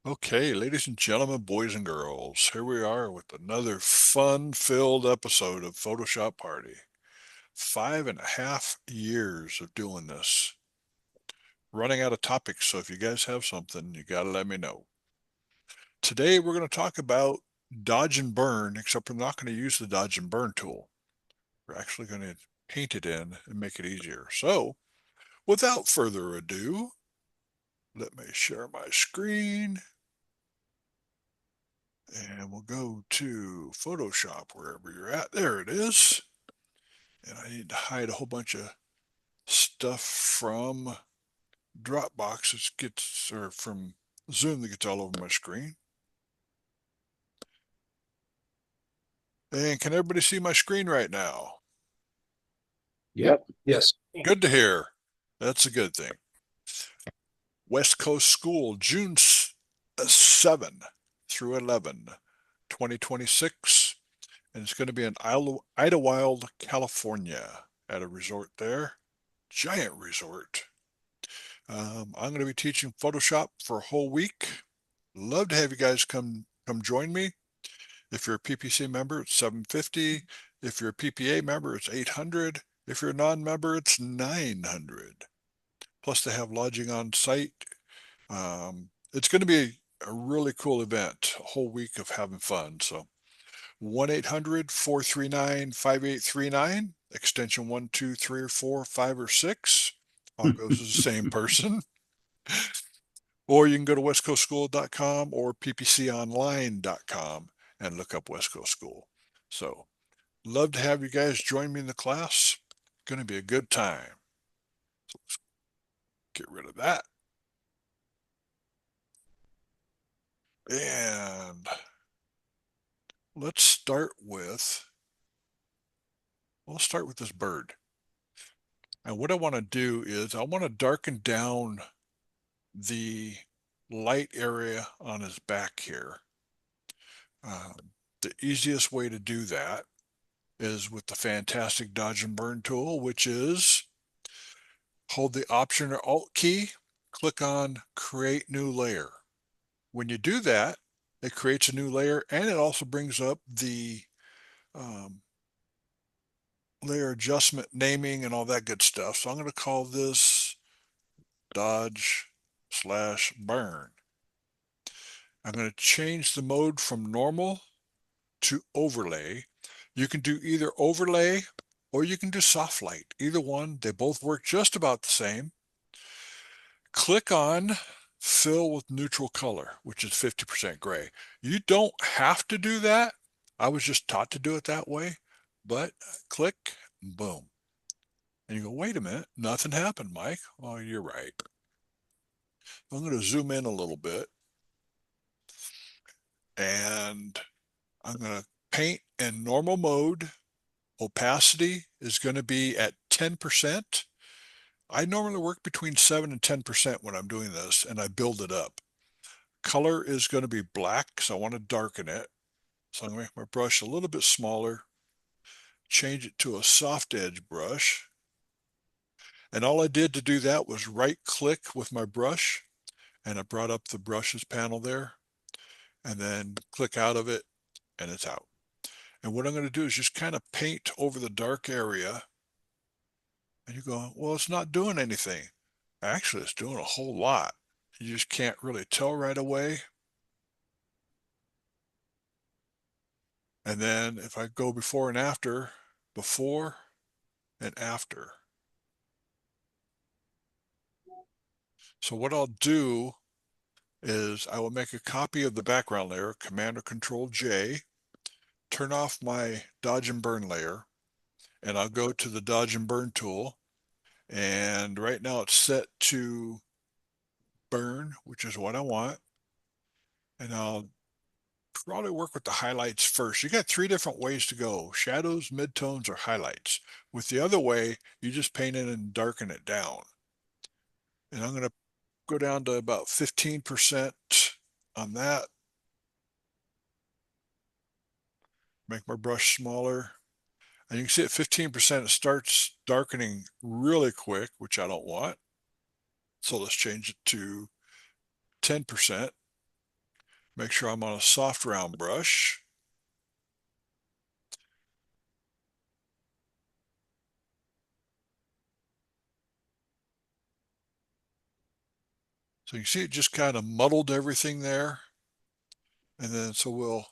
Okay, ladies and gentlemen, boys and girls, here we are with another fun-filled episode of Photoshop Party. 5.5 years of doing this. Running out of topics, so if you guys have something, you gotta let me know. Today we're going to talk about dodge and burn, except we're not going to use the dodge and burn tool. We're actually going to paint it in and make it easier. So, without further ado, let me share my screen. And we'll go to Photoshop, wherever you're at. There it is. And I need to hide a whole bunch of stuff from Dropbox that gets, or from Zoom that gets all over my screen. And can everybody see my screen right now? Yep. Yes. Good to hear. That's a good thing. West Coast School, June 7 through 11, 2026. And it's going to be in Idlewild, California, at a resort there. Giant resort. I'm going to be teaching Photoshop for a whole week. Love to have you guys come join me. If you're a PPC member, it's $750. If you're a PPA member, it's $800. If you're a non-member, it's $900. Plus, they have lodging on site. It's going to be a really cool event, a whole week of having fun. So 1-800-439-5839, extension 1, 2, 3, or 4, 5, or 6. All goes to the same person. Or you can go to westcoastschool.com or ppconline.com and look up West Coast School. So, love to have you guys join me in the class. Going to be a good time. So let's get rid of that. And let's start with, this bird. And what I want to do is I want to darken down the light area on his back here. The easiest way to do that is with the fantastic dodge and burn tool, which is hold the Option or Alt key, click on Create New Layer. When you do that, it creates a new layer, and it also brings up the um, layer adjustment, naming, and all that good stuff. So I'm going to call this Dodge/Burn. I'm going to change the mode from normal to overlay. You can do either overlay or you can do soft light. Either one, they both work just about the same. Click on fill with neutral color, which is 50% gray. You don't have to do that. I was just taught to do it that way, but click, boom. And you go, wait a minute, nothing happened, Mike. Oh, you're right. I'm going to zoom in a little bit, and I'm going to paint in normal mode. Opacity is going to be at 10%. I normally work between 7 and 10% when I'm doing this, and I build it up. Color is going to be black, so I want to darken it. So I'm going to make my brush a little bit smaller, change it to a soft edge brush. And all I did to do that was right click with my brush, and I brought up the brushes panel there, and then click out of it, and it's out. And what I'm going to do is just kind of paint over the dark area. And you go, well, it's not doing anything. Actually, it's doing a whole lot. You just can't really tell right away. And then if I go before and after, before and after. So what I'll do is I will make a copy of the background layer, Command or Control J, turn off my dodge and burn layer, and I'll go to the dodge and burn tool. And right now it's set to burn, which is what I want. And I'll probably work with the highlights first. You got three different ways to go: shadows, midtones, or highlights. With the other way, you just paint it and darken it down. And I'm going to go down to about 15% on that. Make my brush smaller. And you can see at 15%, it starts darkening really quick, which I don't want. So let's change it to 10%. Make sure I'm on a soft round brush. So you can see it just kind of muddled everything there. And then so we'll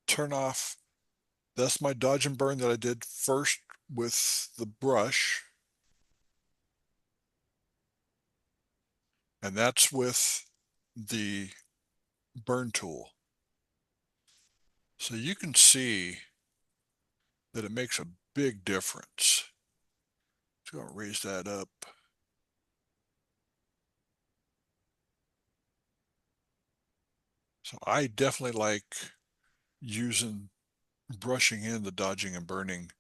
turn off. That's my dodge and burn that I did first with the brush. And that's with the burn tool. So you can see that it makes a big difference. So I'm going to raise that up. So I definitely like brushing in the dodging and burning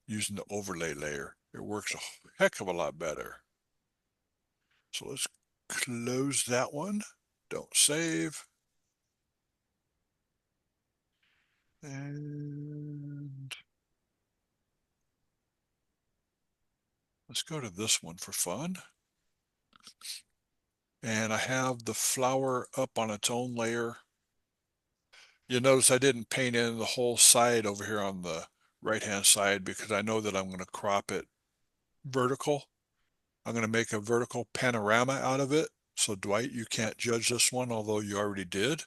using the overlay layer. It works a heck of a lot better. So let's close that one. Don't save. And let's go to this one for fun. And I have the flower up on its own layer. You'll notice I didn't paint in the whole side over here on the right-hand side because I know that I'm going to crop it vertical. I'm going to make a vertical panorama out of it. So Dwight, you can't judge this one, although you already did.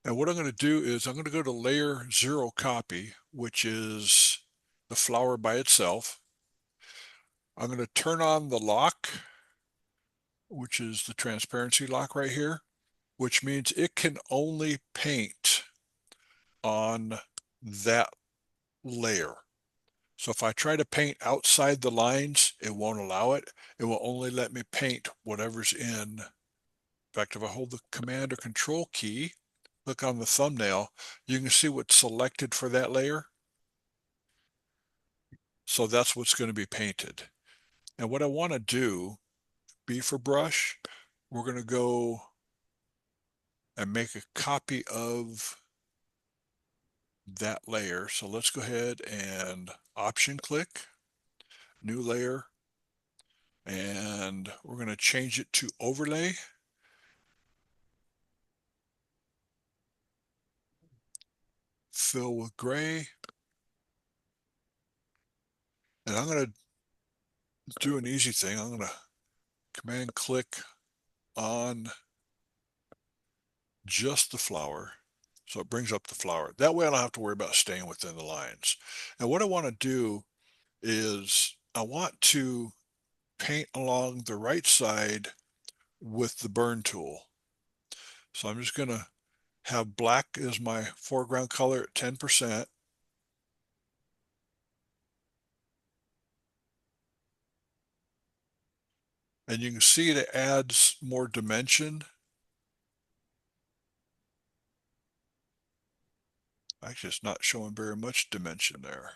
And what I'm going to do is I'm going to go to layer 0 copy, which is the flower by itself. I'm going to turn on the lock, which is the transparency lock right here, which means it can only paint on that layer. So if I try to paint outside the lines, it won't allow it. It will only let me paint whatever's in. In fact, if I hold the Command or Control key, look on the thumbnail, you can see what's selected for that layer. So that's what's going to be painted. And what I want to do, B for brush, we're going to go and make a copy of that layer. So let's go ahead and option click, new layer, and we're going to change it to overlay. Fill with gray. And I'm going to do an easy thing. I'm going to command click on just the flower. So it brings up the flower. That way I don't have to worry about staying within the lines. And what I want to do is I want to paint along the right side with the burn tool. So I'm just going to have black as my foreground color at 10%. And you can see it adds more dimension. Actually, it's not showing very much dimension there.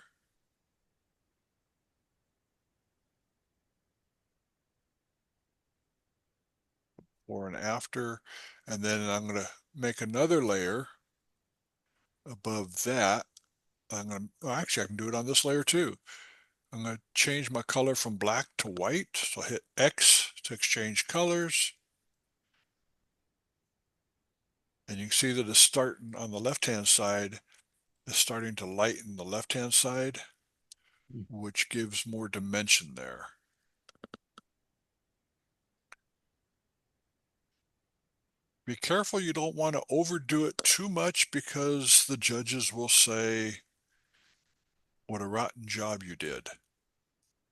Before and after. And then I'm going to make another layer above that. I'm going to, well, actually, I can do it on this layer too. I'm going to change my color from black to white. So I'll hit X to exchange colors. And you can see that it's starting on the left-hand side. It's starting to lighten the left-hand side, which gives more dimension there. Be careful you don't want to overdo it too much because the judges will say, what a rotten job you did.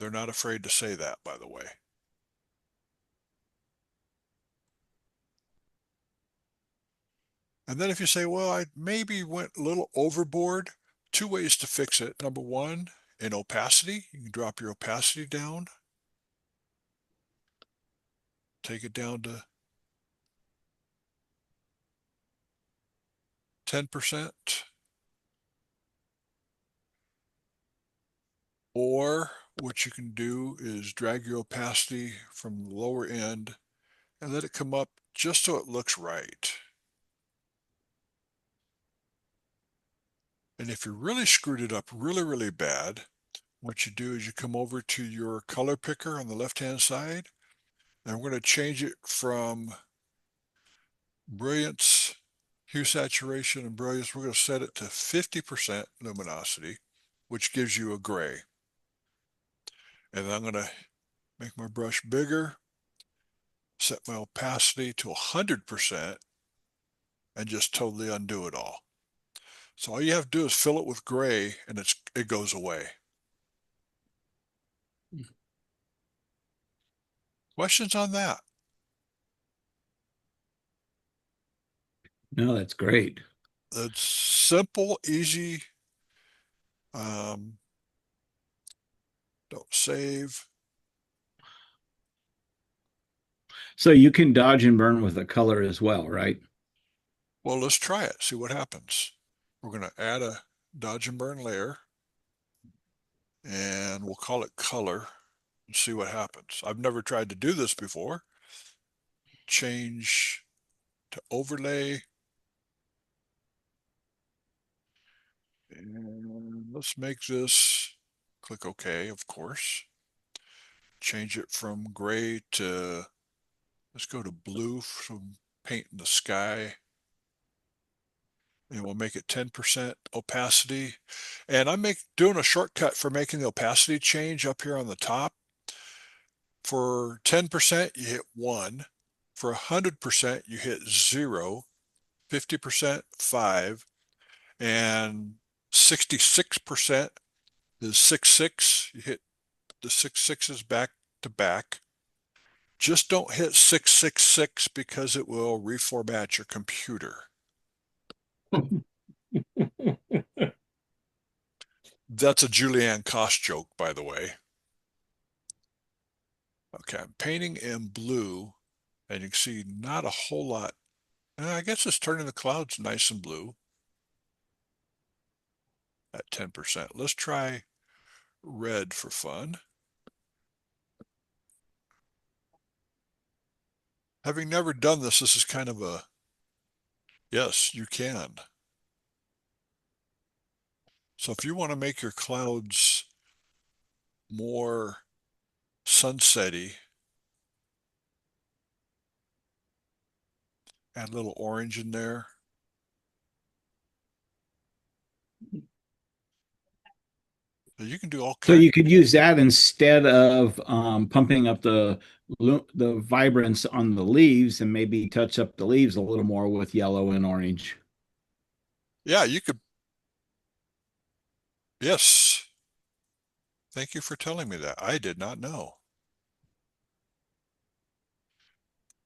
They're not afraid to say that, by the way. And then if you say, well, I maybe went a little overboard, two ways to fix it. Number one, in opacity, you can drop your opacity down. Take it down to 10%. Or what you can do is drag your opacity from the lower end and let it come up just so it looks right. And if you really screwed it up really, really bad, what you do is you come over to your color picker on the left-hand side And we're going to change it from brilliance, hue saturation, and brilliance. We're going to set it to 50% luminosity, which gives you a gray. And then I'm going to make my brush bigger, set my opacity to 100%, and just totally undo it all. So all you have to do is fill it with gray, and it goes away. Questions on that? No, that's great. It's simple, easy. Don't save. So you can dodge and burn with a color as well, right? Well, let's try it, see what happens. We're going to add a dodge and burn layer, and we'll call it color and see what happens. I've never tried to do this before. Change to overlay. And let's make this, click OK, of course. Change it from gray to, let's go to blue from paint in the sky. And we'll make it 10% opacity. And I'm doing a shortcut for making the opacity change up here on the top. For 10%, you hit 1. For 100%, you hit 0. 50%, 5. And 66% is 6, 6. You hit the 6 6s back to back. Just don't hit 666 because it will reformat your computer. That's a Julianne Koss joke, by the way. Okay, I'm painting in blue, and you can see not a whole lot. I guess it's turning the clouds nice and blue at 10%. Let's try red for fun. Having never done this, this is kind of a, yes, you can. So if you want to make your clouds more sunsetty, add a little orange in there. So you can do all So kinds. you could use that instead of pumping up the vibrance on the leaves and maybe touch up the leaves a little more with yellow and orange. Yeah, you could. Yes. Thank you for telling me that. I did not know.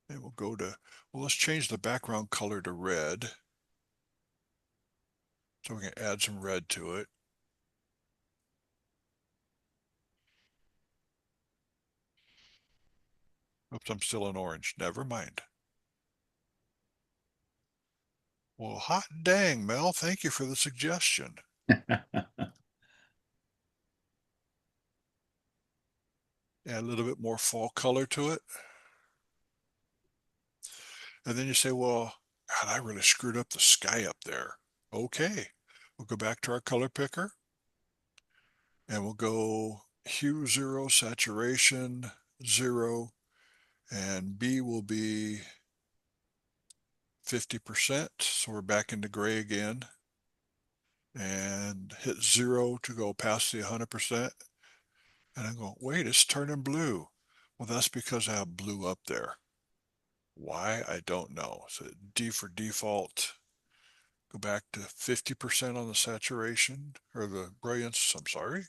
And we'll go to, well, let's change the background color to red. So we can add some red to it. Oops, I'm still in orange. Never mind. Well, hot dang, Mel. Thank you for the suggestion. Add a little bit more fall color to it. And then you say, well, God, I really screwed up the sky up there. Okay. We'll go back to our color picker. And we'll go hue 0, saturation 0, and B will be 50%. So we're back into gray again. And hit 0 to go opacity 100%. And I'm going, wait, it's turning blue. Well, that's because I have blue up there. Why? I don't know. So D for default. Go back to 50% on the saturation, or the brilliance, I'm sorry.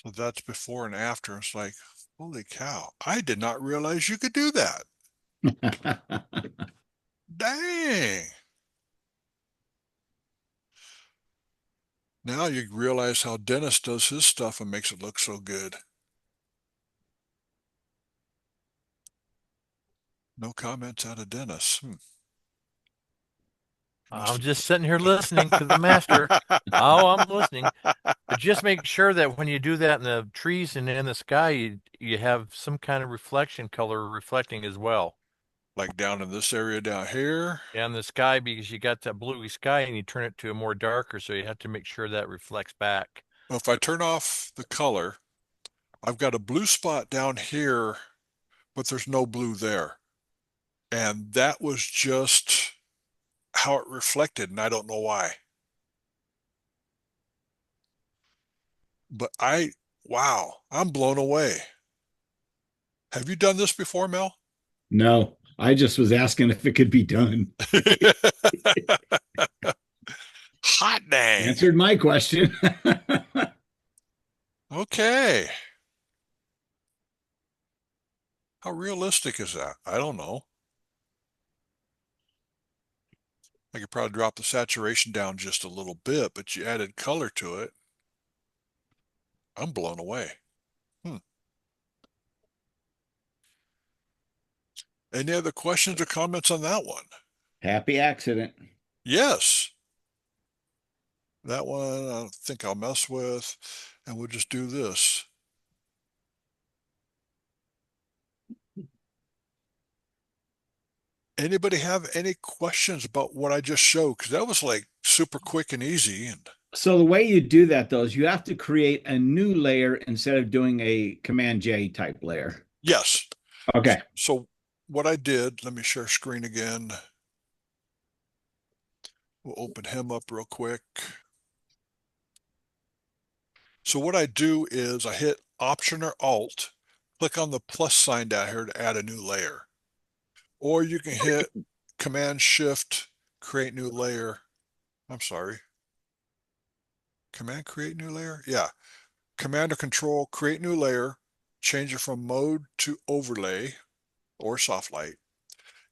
So that's before and after. It's like, holy cow, I did not realize you could do that. Dang. Now you realize how Dennis does his stuff and makes it look so good. No comments out of Dennis. I'm just sitting here listening to the master. Oh, I'm listening. But just make sure that when you do that in the trees and in the sky, you have some kind of reflection color reflecting as well. Like down in this area down here. Yeah, in the sky, because you got that bluey sky and you turn it to a more darker, so you have to make sure that reflects back. Well, if I turn off the color, I've got a blue spot down here, but there's no blue there. And that was just how it reflected, and I don't know why. But wow, I'm blown away. Have you done this before, Mel? No, I just was asking if it could be done. Hot dang. Answered my question. Okay. How realistic is that? I don't know. I could probably drop the saturation down just a little bit, but you added color to it. I'm blown away. Any other questions or comments on that one? Happy accident. Yes. That one I don't think I'll mess with, and we'll just do this. Anybody have any questions about what I just showed? Because that was like super quick and easy. And So the way you do that, though, is you have to create a new layer instead of doing a Command J type layer. yes. Okay. So what I did, let me share screen again. We'll open him up real quick. So what I do is I hit Option or Alt, click on the plus sign down here to add a new layer. Or you can hit Command Shift, create new layer. I'm sorry. Command create new layer? Yeah. Command or Control, create new layer, change it from mode to overlay or soft light.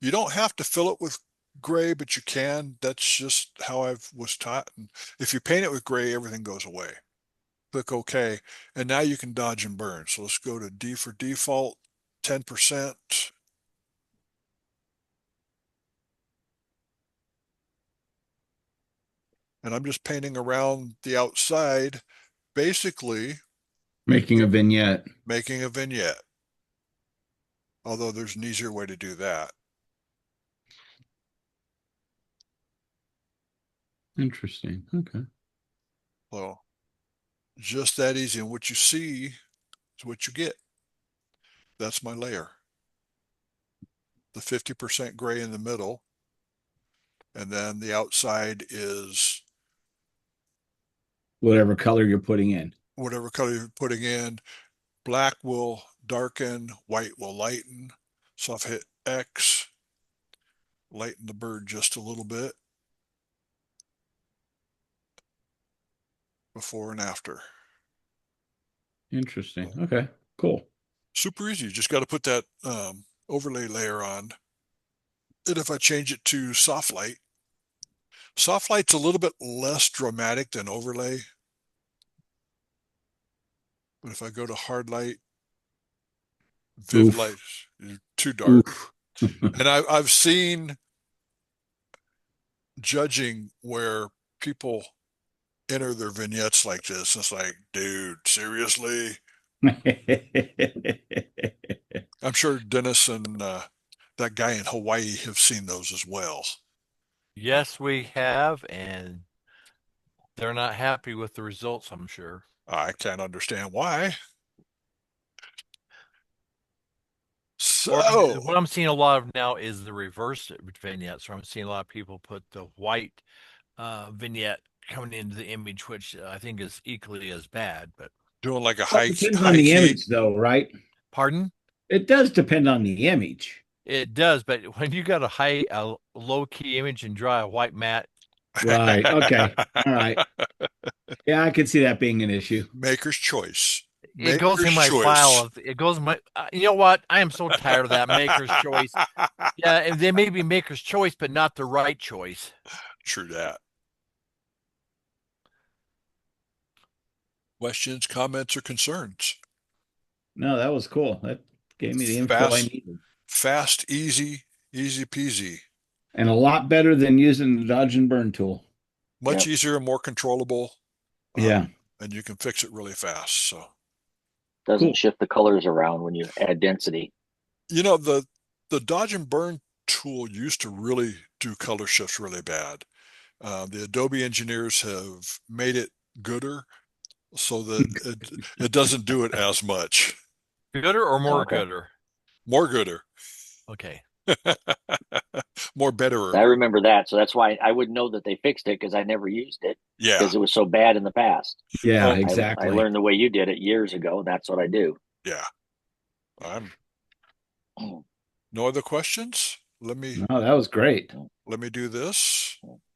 You don't have to fill it with gray, but you can. That's just how I was taught. And if you paint it with gray, everything goes away. Click OK. And now you can dodge and burn. So let's go to D for default, 10%. And I'm just painting around the outside, basically Making a vignette. making a vignette. Although there's an easier way to do that. Interesting. Okay. So just that easy. And what you see is what you get. That's my layer. The 50% gray in the middle. And then the outside is Whatever color you're putting in. whatever color you're putting in. Black will darken, white will lighten. So I've hit X, lighten the bird just a little bit. Before and after. Interesting. Okay, cool. Super easy. You just got to put that overlay layer on. And if I change it to soft light's a little bit less dramatic than overlay. But if I go to hard light, viv light is too dark. And I've seen judging where people enter their vignettes like this. It's like, dude, seriously? I'm sure Dennis and that guy in Hawaii have seen those as well. Yes, we have, and they're not happy with the results, I'm sure. I can't understand why. Or So what I'm seeing a lot of now is the reverse vignettes. So I'm seeing a lot of people put the white vignette coming into the image, which I think is equally as bad. But doing like a Well, it depends on the image, though, right? pardon? It does depend on the image. It does, but when you got a low key image and draw a white matte, Right. Okay. All right. Yeah, I could see that being an issue. Maker's choice. it goes in my file. It goes in my. You know what? I am so tired of that maker's choice. Yeah, they may be maker's choice, but not the right choice. True that. Questions, comments, or concerns? No, that was cool. That gave me the info I needed. Fast, easy peasy. And a lot better than using the dodge and burn tool. Much Yep. easier and more controllable. Yeah. And you can fix it really fast. So, Doesn't Cool. shift the colors around when you add density. you know, the dodge and burn tool used to really do color shifts really bad. The Adobe engineers have made it gooder so that it doesn't do it as much. Gooder or more Okay. gooder? More gooder, Okay. more betterer. I remember that, so that's why I wouldn't know that they fixed it because I never used it Yeah, because it was so bad in the past. Yeah, Oh, exactly. I learned the way you did it years ago. That's what I do. yeah. No other questions? Let me No, that was great. do this.